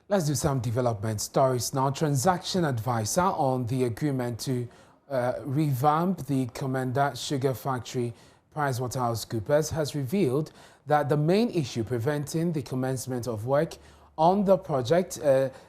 Let's do some development stories now. Transaction advisor on the agreement to revamp the Komenda Sugar Factory, PwC, has revealed that the main issue preventing the commencement of work on the project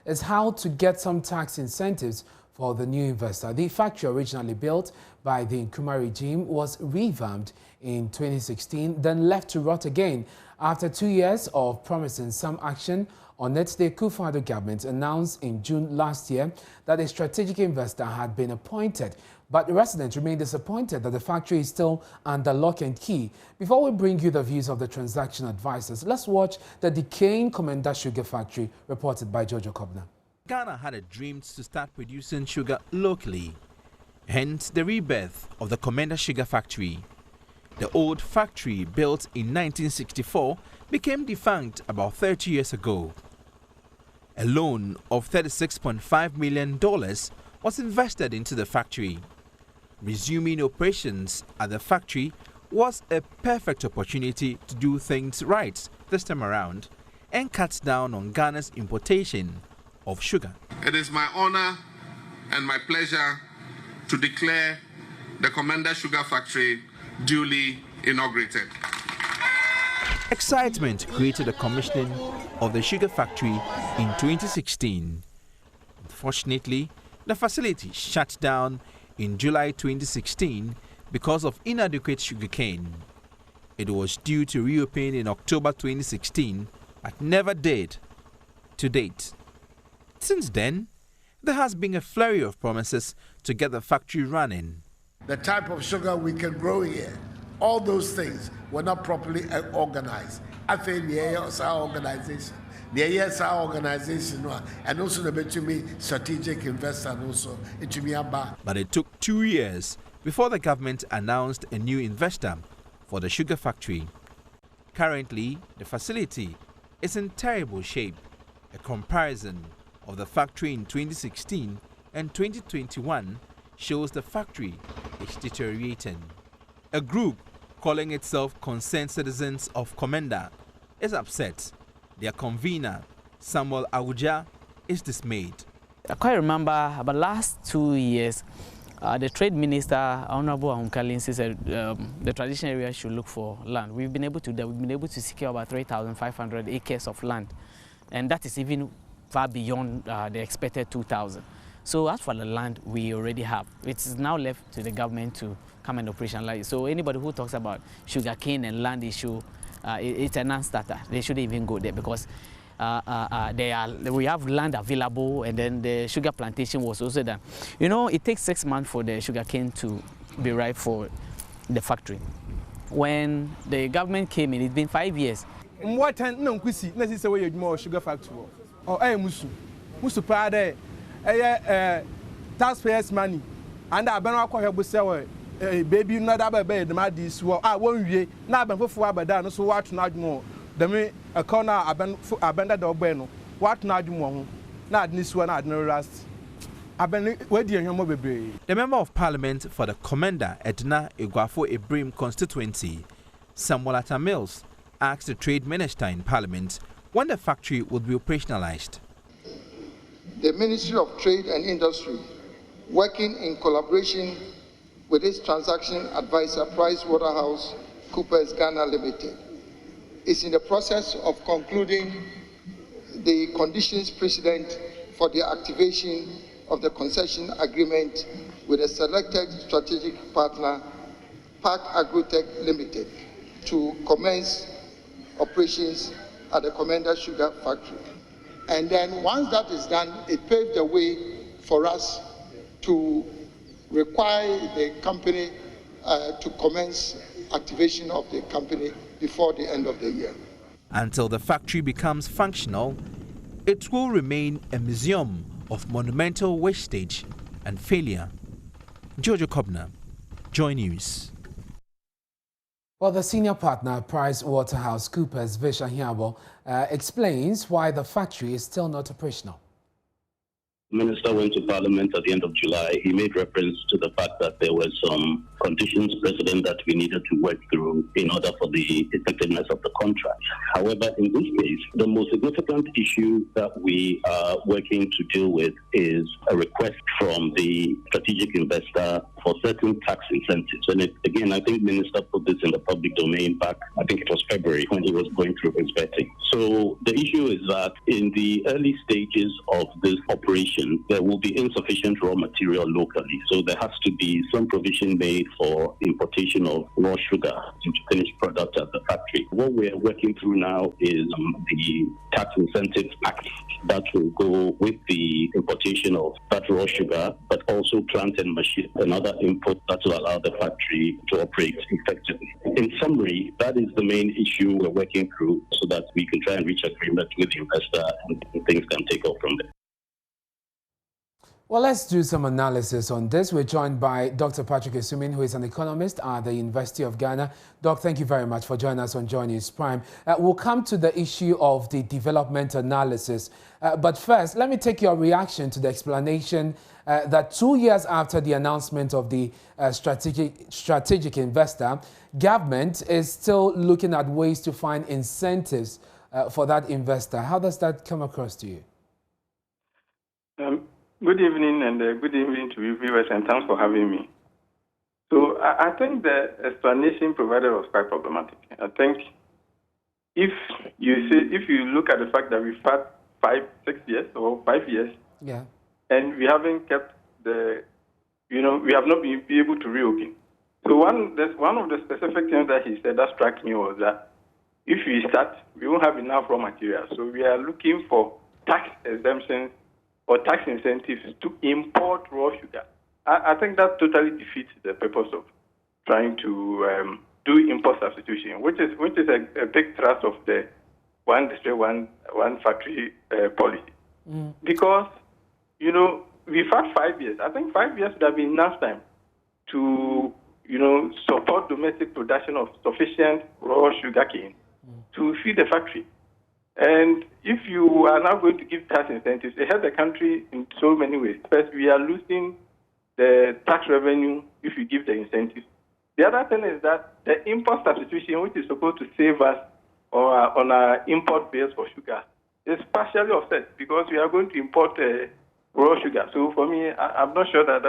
is how to get some tax incentives for the new investor. The factory, originally built by the Nkrumah regime, was revamped in 2016, then left to rot again. After 2 years of promising some action on it, the Akufo-Addo government announced in June last year that a strategic investor had been appointed. But the residents remain disappointed that the factory is still under lock and key. Before we bring you the views of the transaction advisors, let's watch the decaying Komenda Sugar Factory reported by Jojo Kobna. Ghana had a dream to start producing sugar locally, hence the rebirth of the Komenda Sugar Factory. The old factory, built in 1964, became defunct about 30 years ago. A loan of $36.5 million was invested into the factory. Resuming operations at the factory was a perfect opportunity to do things right this time around and cut down on Ghana's importation of sugar. It is my honor and my pleasure to declare the Komenda Sugar Factory duly inaugurated. Excitement created the commissioning of the sugar factory in 2016. Unfortunately, the facility shut down in July 2016 because of inadequate sugarcane. It was due to reopen in October 2016, but never did to date. Since then, there has been a flurry of promises to get the factory running. The type of sugar we can grow here, all those things were not properly organized. I think the our organization, and also the between strategic investor and also But it took 2 years before the government announced a new investor for the sugar factory. Currently, the facility is in terrible shape. A comparison of the factory in 2016 and 2021 shows the factory is deteriorating. A group calling itself Concerned Citizens of Komenda is upset. Their convener, Samuel Awuja, is dismayed. I quite remember about last 2 years, the Trade Minister, Honorable Ahunkalin, said the traditional area should look for land. We've been able to do that. We've been able to secure about 3,500 acres of land, and that is even far beyond the expected 2,000. So as for the land we already have, it is now left to the government to come and operationalize. So anybody who talks about sugarcane and land issue, it's a non-starter. They shouldn't even go there because we have land available, and then the sugar plantation was also done. You know, it takes 6 months for the sugarcane to be ripe for the factory. When the government came in, it's been 5 years. What time no kwisi na sise we yedwuma sugar factory or musu pa there taxpayers money and abana akwa hwebo se baby no da ba dem adis wo won wie na aban fofo abada no so watu na adwumo dem akona abanda da obo no watu na adwumo ho na adnis wo na adno rust aban wadi ehwemo bebre. The Member of Parliament for the Komenda Edna Egwafo Ebrim constituency, Samuel Mills, asked the Trade Minister in Parliament when the factory would be operationalized. The Ministry of Trade and Industry, working in collaboration with its transaction advisor PwC Ghana Limited, is in the process of concluding the conditions precedent for the activation of the concession agreement with a selected strategic partner, Park Agrotech Limited, to commence operations at the Komenda Sugar Factory. And then once that is done, it paved the way for us to require the company to commence activation of the company before the end of the year. Until the factory becomes functional, it will remain a museum of monumental wastage and failure. Jojo Kobna, Joy News. Well, the senior partner, PwC, Visha Hiabo, explains why the factory is still not operational. The Minister went to Parliament at the end of July. He made reference to the fact that there were some conditions precedent that we needed to work through in order for the effectiveness of the contract. However, in this case, the most significant issue that we are working to deal with is a request from the strategic investor for certain tax incentives. And again, I think Minister put this in the public domain back, I think it was February, when he was going through his vetting. So the issue is that in the early stages of this operation, there will be insufficient raw material locally. So there has to be some provision made for importation of raw sugar into finished product at the factory. What we are working through now is the tax incentives package that will go with the importation of that raw sugar, but also plant and machine and other inputs that will allow the factory to operate effectively. In summary, that is the main issue we're working through so that we can try and reach agreement with the investor and things can take off from there. Well, let's do some analysis on this. We're joined by Dr. Patrick Esumin, who is an economist at the University of Ghana. Doc, thank you very much for joining us on Joy News Prime. We'll come to the issue of the development analysis. But first, let me take your reaction to the explanation that 2 years after the announcement of the strategic investor, government is still looking at ways to find incentives for that investor. How does that come across to you? Good evening, and good evening to you viewers, and thanks for having me. So I think the explanation provided was quite problematic. I think if you look at the fact that we've had 5 years, yeah, and we haven't kept we have not been able to reopen. So one of the specific things that he said that struck me was that if we start, we won't have enough raw materials. So we are looking for tax exemptions or tax incentives to import raw sugar. I think that totally defeats the purpose of trying to do import substitution, which is a big thrust of the one district, one factory policy. Because, we've had 5 years. I think 5 years would have been enough time to, support domestic production of sufficient raw sugarcane to feed the factory. And if you are now going to give tax incentives, it helps the country in so many ways. First, we are losing the tax revenue if you give the incentives. The other thing is that the import substitution, which is supposed to save us on our import bills for sugar, is partially offset because we are going to import raw sugar. So for me, I'm not sure that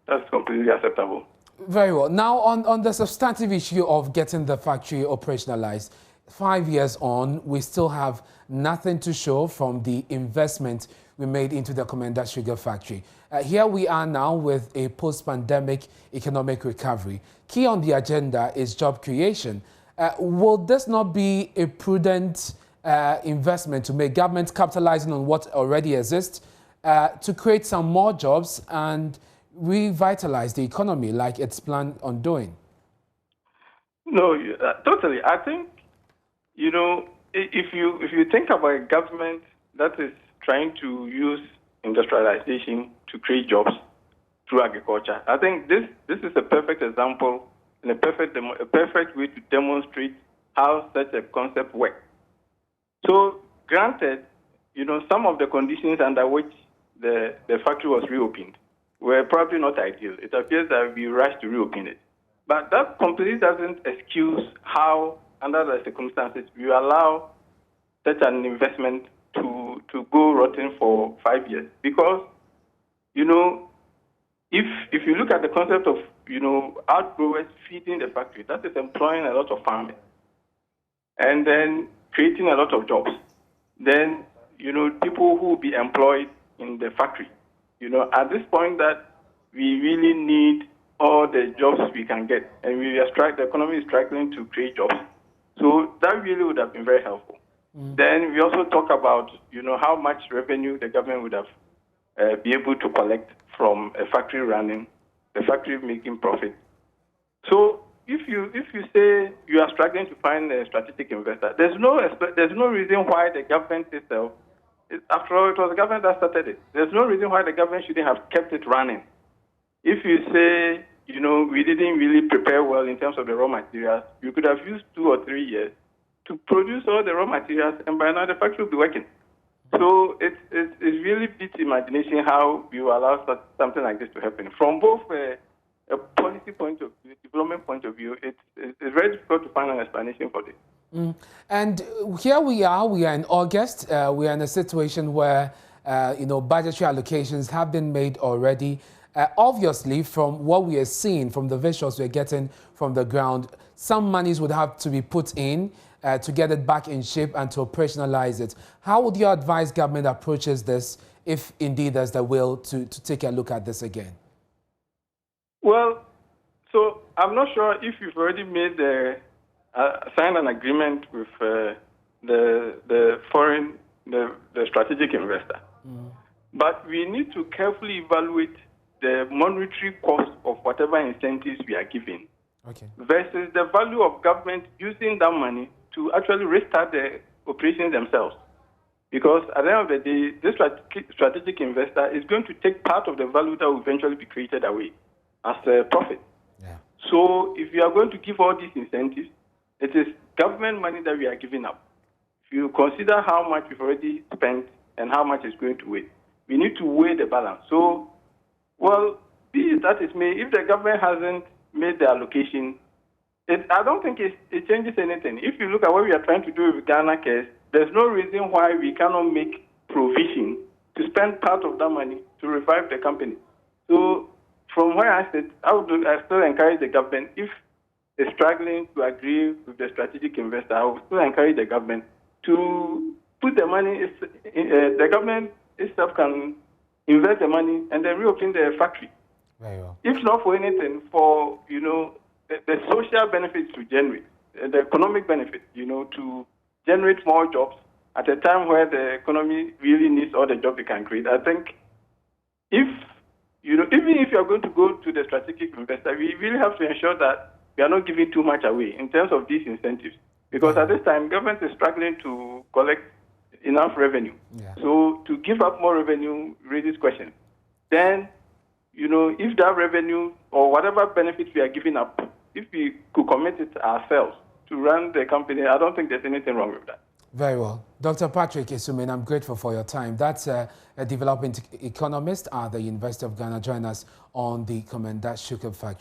that's completely acceptable. Very well. Now, on the substantive issue of getting the factory operationalized, 5 years on, we still have nothing to show from the investment we made into the Komenda Sugar Factory. Here we are now with a post-pandemic economic recovery. Key on the agenda is job creation. Will this not be a prudent investment to make government capitalizing on what already exists to create some more jobs and revitalize the economy like it's planned on doing? No, totally. I think, if you think about a government that is trying to use industrialization to create jobs through agriculture, I think this is a perfect example and a perfect way to demonstrate how such a concept works. So, granted, some of the conditions under which the factory was reopened were probably not ideal. It appears that we rushed to reopen it. But that completely doesn't excuse how, under the circumstances, you allow such an investment to go rotten for 5 years. Because, if you look at the concept of, outgrowers feeding the factory, that is employing a lot of farmers and then creating a lot of jobs. Then, people who will be employed in the factory. At this point that we really need all the jobs we can get, and the economy is struggling to create jobs. So that really would have been very helpful. Then we also talk about, how much revenue the government would have be able to collect from a factory running, the factory making profit. So if you say you are struggling to find a strategic investor, there's no reason why the government itself, after all, it was the government that started it. There's no reason why the government shouldn't have kept it running. If you say, we didn't really prepare well in terms of the raw materials, you could have used 2 or 3 years to produce all the raw materials, and by now the factory will be working. So it really beats imagination how you allow something like this to happen. From both a policy point of view, development point of view, it's very difficult to find an explanation for this. And here we are in August. We are in a situation where, budgetary allocations have been made already. Obviously, from what we are seeing, from the visuals we're getting from the ground, some monies would have to be put in to get it back in shape and to operationalize it. How would you advise government approaches this if indeed there's the will to take a look at this again? Well, so I'm not sure if you've already made signed an agreement with the strategic investor. But we need to carefully evaluate the monetary cost of whatever incentives we are giving versus the value of government using that money to actually restart the operations themselves. Because at the end of the day, this strategic investor is going to take part of the value that will eventually be created away as a profit. Yeah. So if you are going to give all these incentives, it is government money that we are giving up. If you consider how much we've already spent and how much is going to wait, we need to weigh the balance. So, well, be it that it may, if the government hasn't made the allocation, I don't think it changes anything. If you look at what we are trying to do with Ghana Cares, there's no reason why we cannot make provision to spend part of that money to revive the company. So, from where I sit, I still encourage the government, if they're struggling to agree with the strategic investor, I would still encourage the government to put the money, the government itself can invest the money and then reopen the factory. Very well. If not for anything, for, the social benefits to generate, the economic benefits, to generate more jobs at a time where the economy really needs all the jobs it can create. I think even if you're going to go to the strategic investor, we really have to ensure that we are not giving too much away in terms of these incentives. Because at this time, government is struggling to collect enough revenue. Yeah. So to give up more revenue raises questions. Then, if that revenue or whatever benefits we are giving up, if we could commit it ourselves to run the company, I don't think there's anything wrong with that. Very well. Dr. Patrick Isumin, I'm grateful for your time. That's a development economist at the University of Ghana. Join us on the Komenda Sugar Factory.